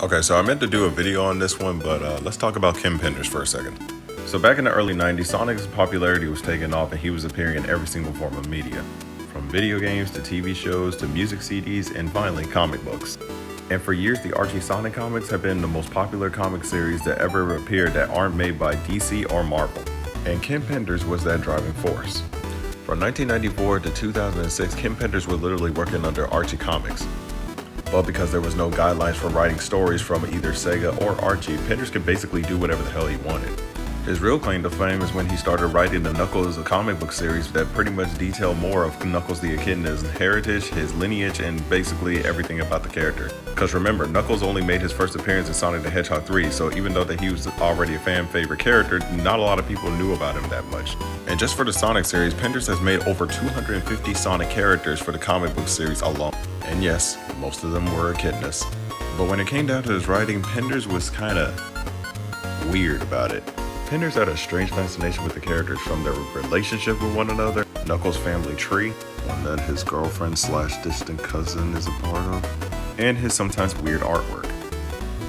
Okay, so I meant to do a video on this one, but let's talk about Kim Penders for a second. So back in the early 90s, Sonic's popularity was taking off and he was appearing in every single form of media. From video games to TV shows to music CDs and finally comic books. And for years, the Archie Sonic comics have been the most popular comic series that ever appeared that aren't made by DC or Marvel. And Kim Penders was that driving force. From 1994 to 2006, Kim Penders was literally working under Archie Comics. But because there was no guidelines for writing stories from either Saga or Archie, Penders could basically do whatever the hell he wanted. His real claim to fame is when he started writing the Knuckles comic book series that pretty much detail more of Knuckles the Echidna's heritage, his lineage, and basically everything about the character. Because remember, Knuckles only made his first appearance in Sonic the Hedgehog 3, so even though that he was already a fan favorite character, not a lot of people knew about him that much. And just for the Sonic series, Penders has made over 250 Sonic characters for the comic book series alone. And yes, most of them were echidnas. But when it came down to his writing, Penders was kinda weird about it. Penders had a strange fascination with the characters, from their relationship with one another, Knuckles' family tree, one that his girlfriend / distant cousin is a part of, and his sometimes weird artwork.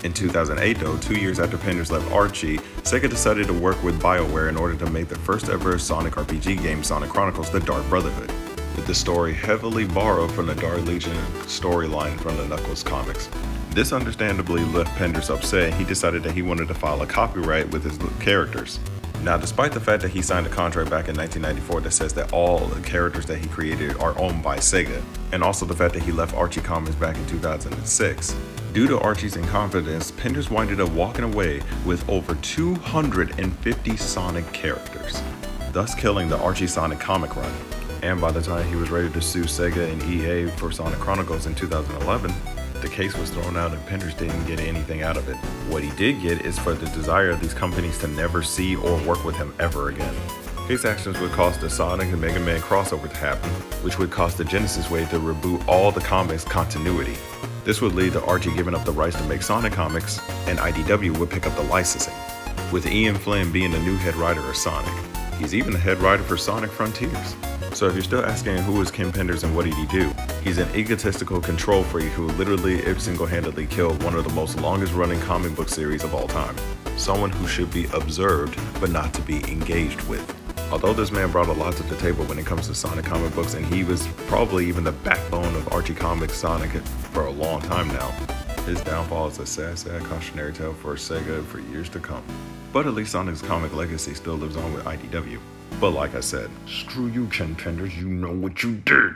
In 2008 though, 2 years after Penders left Archie, Sega decided to work with BioWare in order to make their first ever Sonic RPG game, Sonic Chronicles: The Dark Brotherhood, with the story heavily borrowed from the Dark Legion storyline from the Knuckles comics. This understandably left Penders upset, and he decided that he wanted to file a copyright with his characters. Now, despite the fact that he signed a contract back in 1994 that says that all the characters that he created are owned by Sega, and also the fact that he left Archie Comics back in 2006, due to Archie's incompetence, Penders winded up walking away with over 250 Sonic characters, thus killing the Archie Sonic comic run. And by the time he was ready to sue Sega and EA for Sonic Chronicles in 2011, the case was thrown out and Penders didn't get anything out of it. What he did get is for the desire of these companies to never see or work with him ever again. His actions would cause the Sonic and Mega Man crossover to happen, which would cause the Genesis Wave to reboot all the comics continuity. This would lead to Archie giving up the rights to make Sonic comics, and IDW would pick up the licensing, with Ian Flynn being the new head writer of Sonic. He's even the head writer for Sonic Frontiers. So if you're still asking who is Kim Penders and what did he do, he's an egotistical control freak who literally single-handedly killed one of the most longest running comic book series of all time. Someone who should be observed, but not to be engaged with. Although this man brought a lot to the table when it comes to Sonic comic books, and he was probably even the backbone of Archie Comics Sonic for a long time now, his downfall is a sad cautionary tale for Sega for years to come. But at least Sonic's comic legacy still lives on with IDW. But like I said, screw you, Kim Penders, you know what you did.